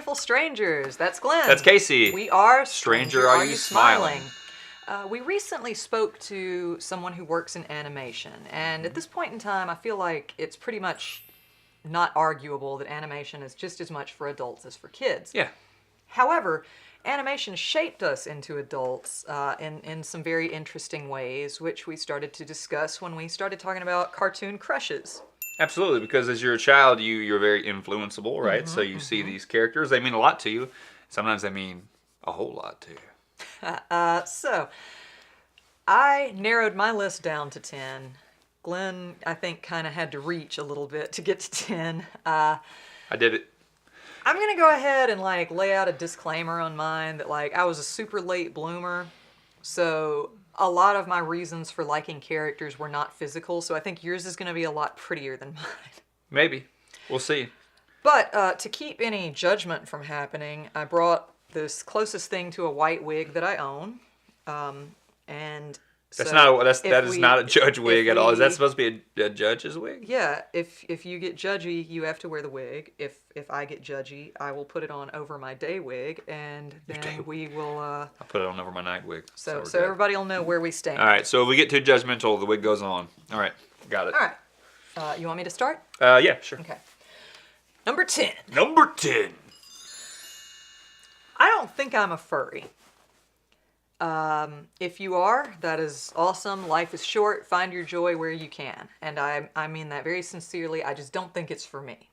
Delightful Strangers. That's Glenn. That's Casey. We are Stranger, Are You Smiling? We recently spoke to someone who works in animation, and at this point in time, I feel like it's pretty much not arguable that animation is just as much for adults as for kids. Yeah. However, animation shaped us into adults in some very interesting ways, which we started to discuss when we started talking about cartoon crushes. Absolutely, because as you're a child, you're very influenceable, right? So you see these characters, they mean a lot to you. Sometimes they mean a whole lot to you. So, I narrowed my list down to 10. Glenn, I think, kind of had to reach a little bit to get to 10. I did it. I'm going to go ahead and, like, lay out a disclaimer on mine that, like, I was a super late bloomer, so a lot of my reasons for liking characters were not physical, so I think yours is going to be a lot prettier than mine. Maybe. We'll see. But to keep any judgment from happening, I brought this closest thing to a white wig that I own, and That's so that is not a Judge Wig at all. Is that supposed to be a judge's wig? Yeah, if you get judgy, you have to wear the wig. If I get judgy, I will put it on over my day wig, and then we will... I'll put it on over my night wig. So everybody will know where we stand. All right, so if we get too judgmental, the wig goes on. All right, got it. All right. You want me to start? Yeah, sure. Okay. Number 10. Number 10. I don't think I'm a furry. If you are, that is awesome. Life is short. Find your joy where you can. And I mean that very sincerely. I just don't think it's for me.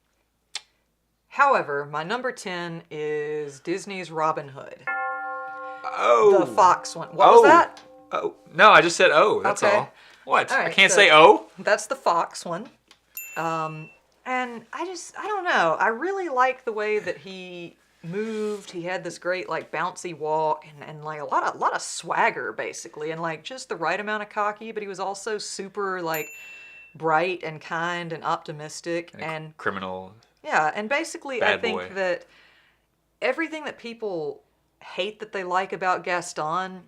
However, my number 10 is Disney's Robin Hood. Oh. The fox one. What was that? Oh. No, I just said oh. That's all. What? All right, I can't say oh? That's the fox one. And I don't know. I really like the way that he moved. He had this great like bouncy walk and like a lot of swagger basically, and like just the right amount of cocky, but he was also super like bright and kind and optimistic and criminal. Yeah, and basically I think boy. that everything that people hate that they like about Gaston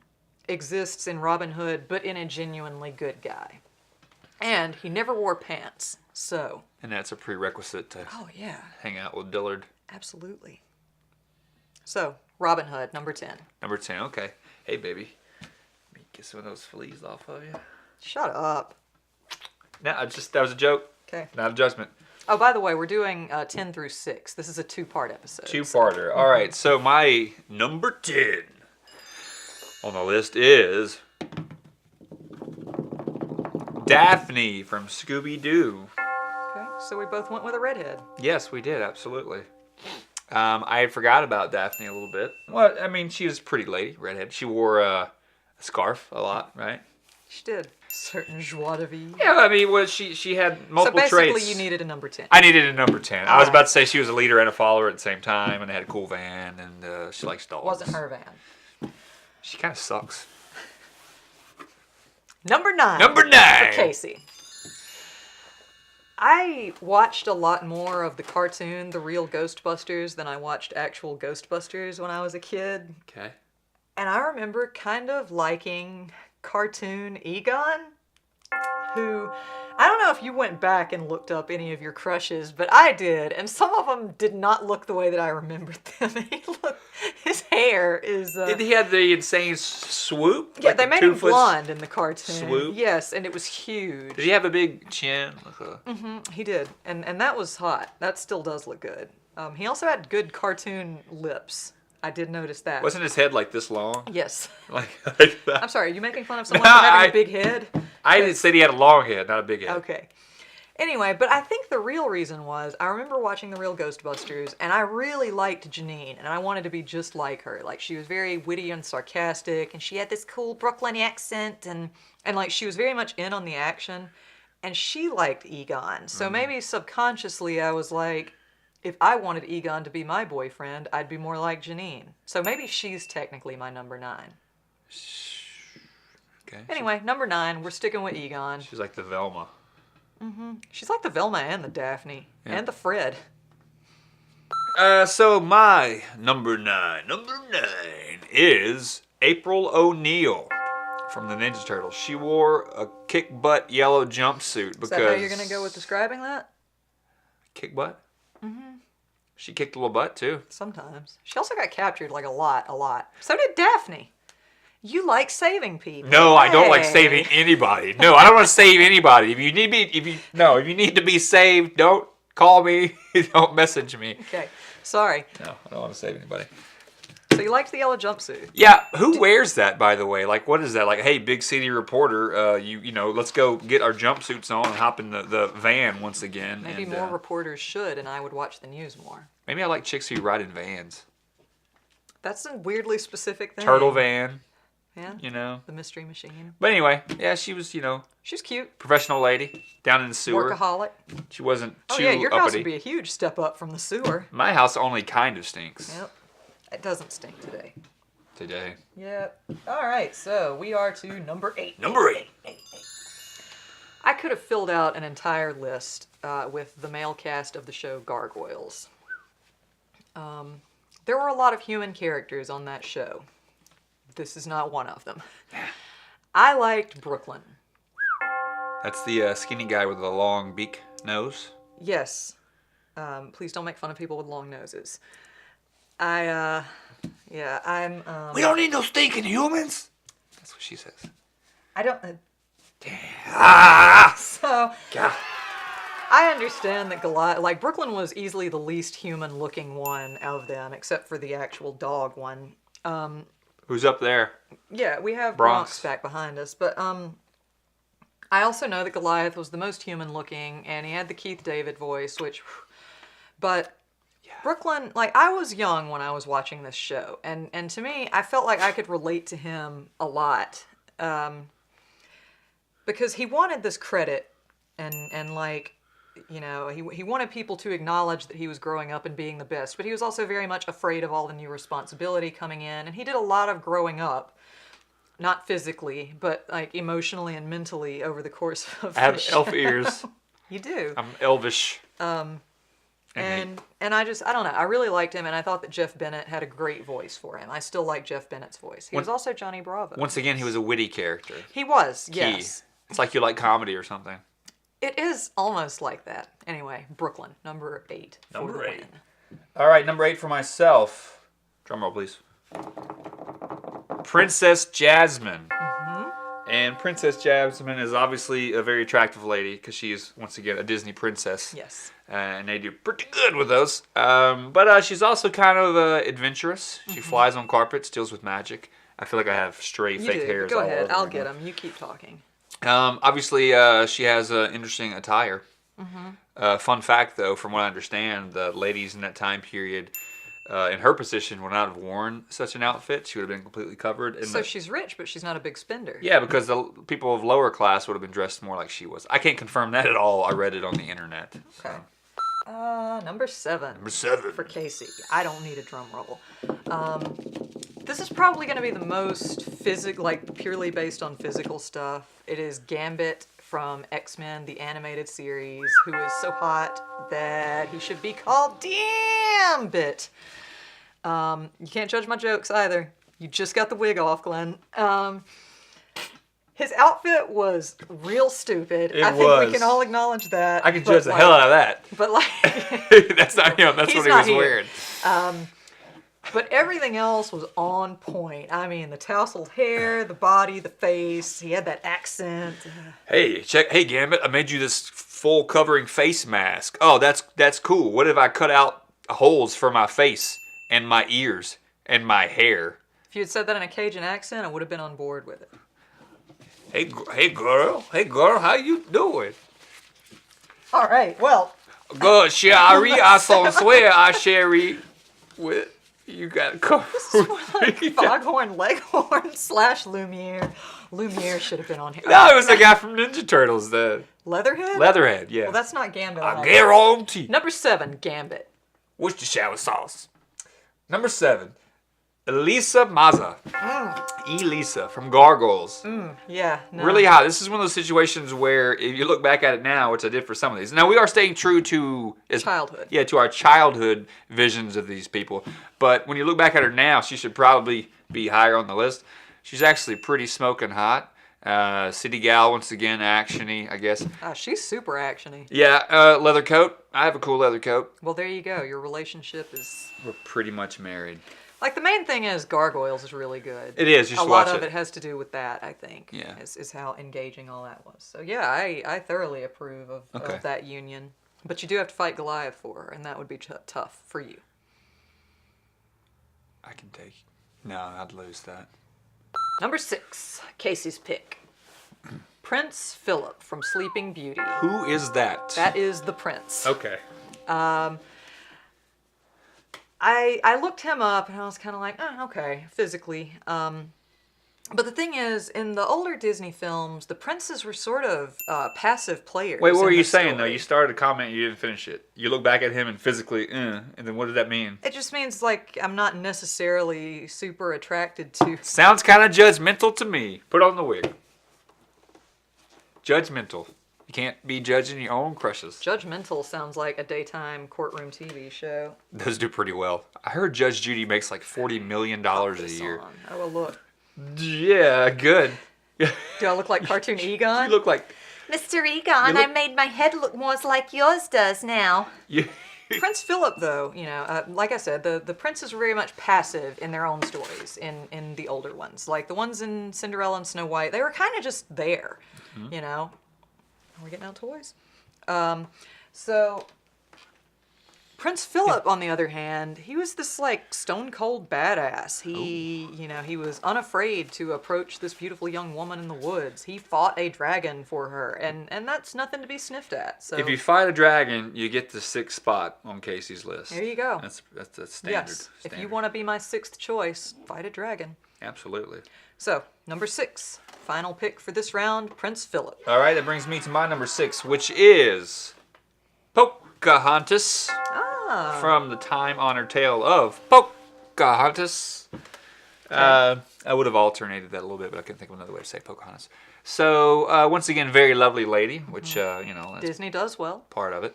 exists in Robin Hood, but in a genuinely good guy. And he never wore pants, so. And that's a prerequisite to hang out with Dillard. Absolutely. So, Robin Hood, number 10. Number 10, okay. Hey, baby. Let me get some of those fleas off of you. Shut up. No, that was a joke. Okay. Not a judgment. Oh, by the way, we're doing 10 through 6. This is a two-part episode. Two-parter. All right, so my number 10 on the list is Daphne from Scooby-Doo. Okay, so we both went with a redhead. Yes, we did, absolutely. I forgot about Daphne a little bit. Well, I mean, she was a pretty lady, redhead. She wore a scarf a lot, right? She did. Certain joie de vivre. Yeah, I mean, she had multiple traits. So basically, you needed a number 10. I needed a number 10. I was about to say she was a leader and a follower at the same time, and had a cool van, and she likes dogs. Wasn't her van. She kind of sucks. Number 9. Number 9. For Casey. I watched a lot more of the cartoon, The Real Ghostbusters, than I watched actual Ghostbusters when I was a kid. Okay. And I remember kind of liking cartoon Egon, who, I don't know if you went back and looked up any of your crushes, but I did, and some of them did not look the way that I remembered them. His hair is... Did he have the insane swoop? Yeah, like they made him blonde in the cartoon. Swoop? Yes, and it was huge. Did he have a big chin? He did, and that was hot. That still does look good. He also had good cartoon lips. I did notice that. Wasn't his head like this long? Yes. Like that? I'm sorry, are you making fun of someone for having a big head? I didn't say he had a long head, not a big head. Okay. Anyway, but I think the real reason was, I remember watching The Real Ghostbusters, and I really liked Janine, and I wanted to be just like her. Like, she was very witty and sarcastic, and she had this cool Brooklyn accent, and like, she was very much in on the action, and she liked Egon. So maybe subconsciously I was like, if I wanted Egon to be my boyfriend, I'd be more like Janine. So maybe she's technically my number 9. Okay. Anyway, number 9, we're sticking with Egon. She's like the Velma. She's like the Velma and the Daphne. Yeah. And the Fred. So my number 9 is April O'Neil from the Ninja Turtles. She wore a kick-butt yellow jumpsuit because... Is that how you're going to go with describing that? Kick-butt? She kicked a little butt, too. Sometimes. She also got captured, like, a lot. So did Daphne. You like saving people. No, I don't like saving anybody. No, I don't want to save anybody. If you need to be saved, don't call me. Don't message me. Okay, sorry. No, I don't want to save anybody. So you liked the yellow jumpsuit? Yeah, who wears that, by the way? Like, what is that? Like, hey, big city reporter, you know, let's go get our jumpsuits on and hop in the van once again. Maybe more reporters should, and I would watch the news more. Maybe I like chicks who ride in vans. That's a weirdly specific thing. Turtle van. Yeah. You know. The Mystery Machine. But anyway, yeah, she was, you know. She was cute. Professional lady down in the sewer. Workaholic. She wasn't too Oh yeah, your uppity. house would be a huge step up from the sewer. My house only kind of stinks. Yep. It doesn't stink today. Yep. All right, so we are to number 8. Number 8. I could have filled out an entire list with the male cast of the show Gargoyles. There were a lot of human characters on that show. This is not one of them. I liked Brooklyn. That's the skinny guy with the long beak nose. Yes. Please don't make fun of people with long noses. We don't need no stinking humans. That's what she says. I don't... Ah! So... God. I understand that Goliath... Like, Brooklyn was easily the least human-looking one of them, except for the actual dog one. Who's up there? Yeah, we have Bronx back behind us, but I also know that Goliath was the most human-looking, and he had the Keith David voice, which... But... Brooklyn, like, I was young when I was watching this show, and to me, I felt like I could relate to him a lot, because he wanted this credit, and like, you know, he wanted people to acknowledge that he was growing up and being the best, but he was also very much afraid of all the new responsibility coming in, and he did a lot of growing up, not physically, but like emotionally and mentally over the course of the I have show. elf ears. You do. I'm elvish. And I don't know. I really liked him, and I thought that Jeff Bennett had a great voice for him. I still like Jeff Bennett's voice. He was also Johnny Bravo. Once again, he was a witty character. He was, Key. yes. It's like you like comedy or something. It is almost like that. Anyway, Brooklyn, number 8. Number 8. All right, number 8 for myself. Drum roll, please. Princess Jasmine. And Princess Jasmine is obviously a very attractive lady because she is, once again, a Disney princess. Yes. And they do pretty good with those. But she's also kind of adventurous. She flies on carpets, deals with magic. I feel like I have stray fake hairs. Go all ahead. over I'll me. get them. You keep talking. Obviously, she has interesting attire. Fun fact, though, from what I understand, the ladies in that time period, in her position, would not have worn such an outfit. She would have been completely covered. So she's rich, but she's not a big spender. Yeah, because the people of lower class would have been dressed more like she was. I can't confirm that at all. I read it on the internet. Okay. Number 7. Number 7. For Casey. I don't need a drum roll. This is probably going to be the most purely based on physical stuff. It is Gambit from X-Men, the animated series, who is so hot that he should be called Gambit. You can't judge my jokes either. You just got the wig off, Glenn. His outfit was real stupid. I think we can all acknowledge that. I can judge the hell out of that. But like... That's not him. That's what he was wearing. But everything else was on point. I mean, the tousled hair, the body, the face. He had that accent. Hey, Gambit, I made you this full covering face mask. Oh, that's cool. What if I cut out holes for my face and my ears and my hair? If you had said that in a Cajun accent, I would have been on board with it. Hey girl, how you doing? All right, well. Good, Sherry, I saw swear I Sherry with you got covered. This is more like Foghorn Leghorn / Lumiere. Lumiere should have been on here. No, it was the guy from Ninja Turtles, the Leatherhead? Leatherhead, yeah. Well, that's not Gambit. I guarantee. Number 7, Gambit. What's the shower sauce? Number 7, Elisa Maza. Elisa from Gargoyles. Yeah. No. Really hot. This is one of those situations where if you look back at it now, which I did for some of these. Now, we are staying true to... childhood. Yeah, to our childhood visions of these people. But when you look back at her now, she should probably be higher on the list. She's actually pretty smoking hot. City gal, once again, actiony, I guess. She's super actiony. Yeah, leather coat. I have a cool leather coat. Well, there you go. Your relationship is... We're pretty much married. Like, the main thing is Gargoyles is really good. It is. You should watch it. A lot of it has to do with that, I think. Yeah. Is how engaging all that was. So, yeah, I thoroughly approve of that union. But you do have to fight Goliath for her, and that would be tough for you. I can take... No, I'd lose that. Number 6, Casey's pick. Prince Philip from Sleeping Beauty. Who is that? That is the prince. Okay. I looked him up and I was kind of like, oh, okay, physically. But the thing is, in the older Disney films, the princes were sort of passive players. Wait, what were you saying, though? You started a comment, you didn't finish it. You look back at him and physically, and then what did that mean? It just means, like, I'm not necessarily super attracted to... Sounds kind of judgmental to me. Put on the wig. Judgmental. You can't be judging your own crushes. Judgmental sounds like a daytime courtroom TV show. Those do pretty well. I heard Judge Judy makes like $40 million a year. Oh, well, look. Yeah, good. Do I look like Cartoon Egon? You look like... Mr. Egon, I made my head look more like yours does now. Prince Philip, though, you know, like I said, the princes were very much passive in their own stories, in the older ones. Like the ones in Cinderella and Snow White, they were kind of just there, you know. Are we getting out toys? So, Prince Philip, on the other hand, he was this, like, stone-cold badass. He was unafraid to approach this beautiful young woman in the woods. He fought a dragon for her, and that's nothing to be sniffed at. So if you fight a dragon, you get the 6th spot on Casey's list. there you go. That's standard. Yes, if you want to be my 6th choice, fight a dragon. Absolutely. So, number 6, final pick for this round, Prince Philip. All right, that brings me to my number 6, which is Pocahontas. From the time-honored tale of Pocahontas. I would have alternated that a little bit, but I couldn't think of another way to say Pocahontas. So, once again, very lovely lady, which, you know, that's Disney does well. part of it.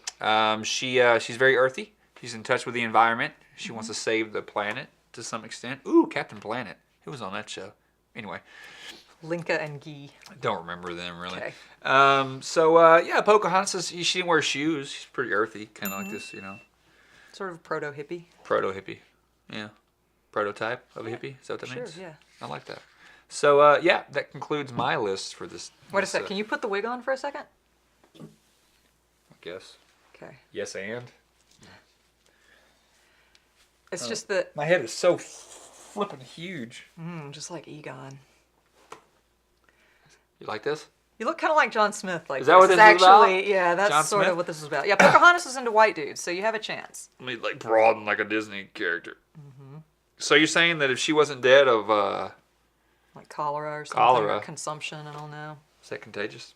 She's very earthy. She's in touch with the environment. She wants to save the planet to some extent. Ooh, Captain Planet. Who was on that show? Anyway. Linka and Guy. I don't remember them, really. Okay. Yeah, Pocahontas, she didn't wear shoes. She's pretty earthy, kind of like this, you know. Sort of proto-hippie. Proto-hippie. Yeah. Prototype of a hippie. Is that what that means? Sure, yeah. I like that. So, yeah, that concludes my list for this. Wait a sec. Can you put the wig on for a second? I guess. Okay. Yes, and? It's just that... My head is so flipping huge. just like Egon. You like this? You look kind of like John Smith. Like is that what this is about? Yeah, that's John sort Smith? of what this is about. Yeah, Pocahontas is into white dudes, so you have a chance. Let me, like, broaden like a Disney character. So you're saying that if she wasn't dead of, like cholera or something. Cholera. Or consumption, I don't know. is that contagious?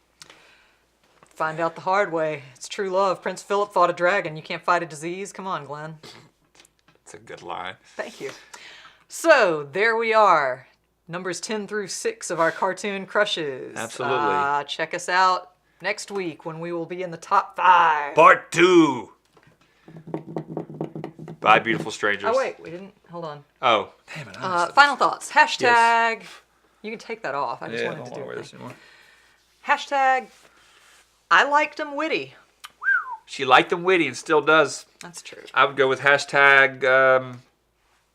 Find out the hard way. It's true love. Prince Philip fought a dragon. You can't fight a disease. Come on, Glenn. It's a good line. Thank you. So, there we are. Numbers 10 through 6 of our cartoon crushes. Absolutely. Check us out next week when we will be in the top 5. Part 2. Bye, beautiful strangers. Oh, wait. We didn't. Hold on. Oh. Damn it. Final thoughts. Hashtag. You can take that off. I just I wanted don't to want to wear do this it. anymore. Hashtag. I liked them witty. She liked them witty and still does. That's true. I would go with hashtag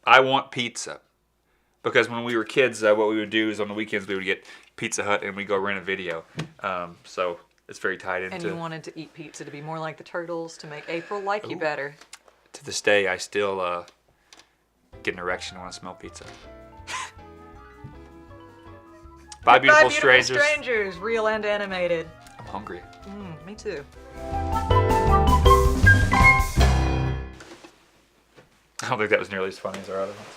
I want pizza. Because when we were kids, what we would do is on the weekends we would get Pizza Hut and we'd go rent a video. So it's very tied into... And you wanted to eat pizza to be more like the turtles, to make April like you better. To this day, I still get an erection when I smell pizza. Bye, beautiful strangers. Strangers, real and animated. I'm hungry. Me too. I don't think that was nearly as funny as our other ones.